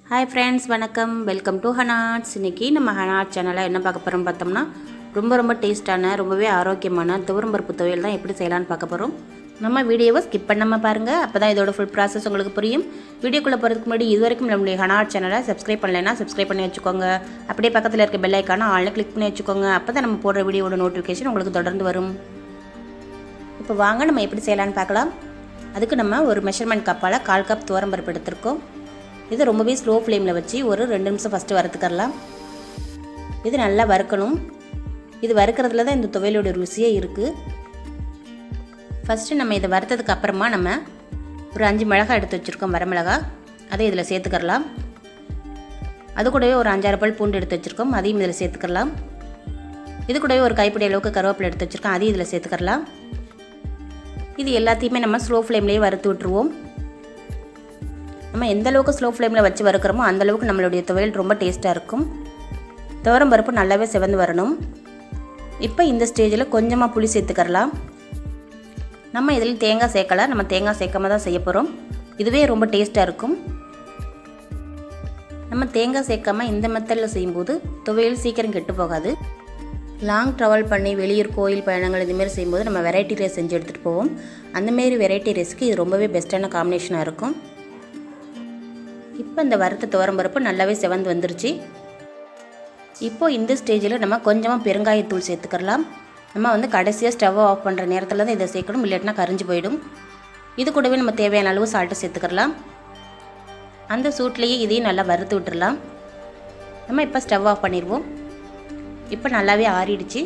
Hi friends, வணக்கம். Welcome to Honarts. இன்றைக்கி நம்ம ஹனார்ட் சேனலில் என்ன பார்க்க போகிறோம்னு பார்த்தோம்னா ரொம்ப டேஸ்ட்டான ரொம்பவே ஆரோக்கியமான துவரம்பருப்பு துவையல் தான் எப்படி செய்யலான்னு பார்க்க போகிறோம். நம்ம வீடியோவை ஸ்கிப் பண்ணாமல் பாருங்கள், அப்போ தான் இதோட ஃபுல் ப்ராசஸ் உங்களுக்கு புரியும். வீடியோக்குள்ளே போகிறதுக்கு முன்னாடி இது வரைக்கும் நம்மளுடைய ஹனார்ட் சேனலை சப்ஸ்கிரைப் பண்ணலைன்னா சப்ஸ்கிரைப் பண்ணி வச்சுக்கோங்க. அப்படியே பக்கத்தில் இருக்க பெல் ஐக்கான ஆல்னு கிளிக் பண்ணி வச்சுக்கோங்க. அப்போ தான் நம்ம போடுற வீடியோட நோட்டிஃபிகேஷன் உங்களுக்கு தொடர்ந்து வரும். இப்போ வாங்க நம்ம எப்படி செய்யலான்னு பார்க்கலாம். அதுக்கு நம்ம ஒரு மெஷர்மெண்ட் கப்பால் 1/4 கப் துவரம்பருப்பு எடுத்திருக்கோம். இது ரொம்பவே ஸ்லோ ஃப்ளேமில் வச்சு ஒரு 2 நிமிஷம் ஃபஸ்ட்டு வறுத்துக்கலாம். இது நல்லா வறுக்கணும். இது வறுக்கிறதுல தான் இந்த துவையலோட ருசியே இருக்குது. ஃபஸ்ட்டு நம்ம இதை வறுத்ததுக்கு அப்புறமா நம்ம ஒரு 5 மிளகாய் எடுத்து வச்சுருக்கோம், வரமிளகாய். அதை இதில் சேர்த்துக்கலாம். அது கூடவே ஒரு 5-6 பல் பூண்டு எடுத்து வச்சுருக்கோம், அதையும் இதில் சேர்த்துக்கலாம். இது கூடவே ஒரு கைப்பிடி அளவுக்கு கருவேப்பிலை எடுத்து வச்சுருக்கோம், அதையும் இதில் சேர்த்துக்கலாம். இது எல்லாத்தையுமே நம்ம ஸ்லோ ஃப்ளேம்லேயே வறுத்து விட்டுருவோம். நம்ம எந்த அளவுக்கு ஸ்லோ ஃப்ளேமில் வச்சு வறுக்கிறோமோ அந்தளவுக்கு நம்மளுடைய துவையல் ரொம்ப டேஸ்ட்டாக இருக்கும். துவரம் பருப்பு நல்லாவே செவந்து வரணும். இப்போ இந்த ஸ்டேஜில் கொஞ்சமாக புளி சேர்த்துக்கலாம். நம்ம இதில் தேங்காய் சேர்க்கலை, நம்ம தேங்காய் சேர்க்காம தான் செய்ய போகிறோம். இதுவே ரொம்ப டேஸ்ட்டாக இருக்கும். நம்ம தேங்காய் சேர்க்காமல் இந்த மெத்தடில் செய்யும்போது துவையல் சீக்கிரம் கெட்டு போகாது. லாங் ட்ராவல் பண்ணி வெளியூர் கோயில் பயணங்கள் இதுமாரி செய்யும்போது நம்ம வெரைட்டி ரைஸ் செஞ்சு எடுத்துகிட்டு போவோம். அந்தமாரி வெரைட்டி ரைஸ்க்கு இது ரொம்பவே பெஸ்ட்டான காம்பினேஷனாக இருக்கும். இப்போ இந்த வறுத்த துவரம்பருப்பு நல்லாவே செவந்து வந்துருச்சு. இப்போது இந்த ஸ்டேஜில் நம்ம கொஞ்சமாக பெருங்காயத்தூள் சேர்த்துக்கலாம். நம்ம கடைசியாக ஸ்டவ் ஆஃப் பண்ணுற நேரத்தில் தான் இதை சேர்க்கணும், இல்லாட்டினா கரிஞ்சு போயிடும். இது கூடவே நம்ம தேவையான அளவு சால்ட்டு சேர்த்துக்கலாம். அந்த சூட்லேயே இதையும் நல்லா வறுத்து விட்டுடலாம். நம்ம இப்போ ஸ்டவ் ஆஃப் பண்ணிடுவோம். இப்போ நல்லாவே ஆறிடுச்சு.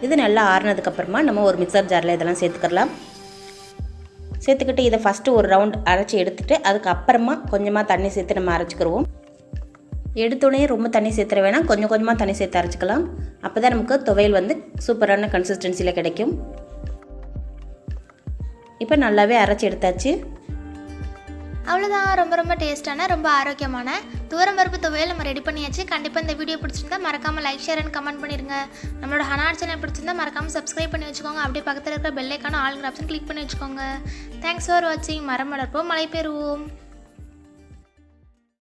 இது நல்லா ஆறினதுக்கப்புறமா நம்ம ஒரு மிக்சர் ஜாரில் இதெல்லாம் சேர்த்துக்கலாம். சேர்த்துக்கிட்டு இதை ஃபஸ்ட்டு ஒரு ரவுண்ட் அரைச்சி எடுத்துகிட்டு அதுக்கப்புறமா கொஞ்சமாக தண்ணி சேர்த்து நம்ம அரைச்சிக்கிடுவோம். எடுத்தோடனே ரொம்ப தண்ணி சேர்த்துற வேணாம், கொஞ்சமாக தண்ணி சேர்த்து அரைச்சிக்கலாம். அப்போ தான் நமக்கு துவையல் சூப்பரான கன்சிஸ்டன்சியில் கிடைக்கும். இப்போ நல்லாவே அரைச்சி எடுத்தாச்சு. அவ்வளோதான், ரொம்ப டேஸ்ட்டான ரொம்ப ஆரோக்கியமான துவரம்பருப்பு துவையல் நம்ம ரெடி பண்ணியாச்சு. கண்டிப்பாக இந்த வீடியோ பிடிச்சிருந்தா மறக்காமல் லைக், ஷேர் அண்ட் கமெண்ட் பண்ணிடுங்க. நம்மளோட ஹனார்ட் சேனல் பிடிச்சிருந்தா மறக்காமல் சப்ஸ்கிரைப் பண்ணி வச்சுக்கோங்க. அப்படியே பக்கத்தில் இருக்கிற பெல் ஐக்கான ஆல் ஆப்ஷன் கிளிக் பண்ணி வச்சுக்கோங்க. தேங்க்ஸ் ஃபார் வாட்சிங். மரம் வளர்ப்போம், மழை பெறுவோம்.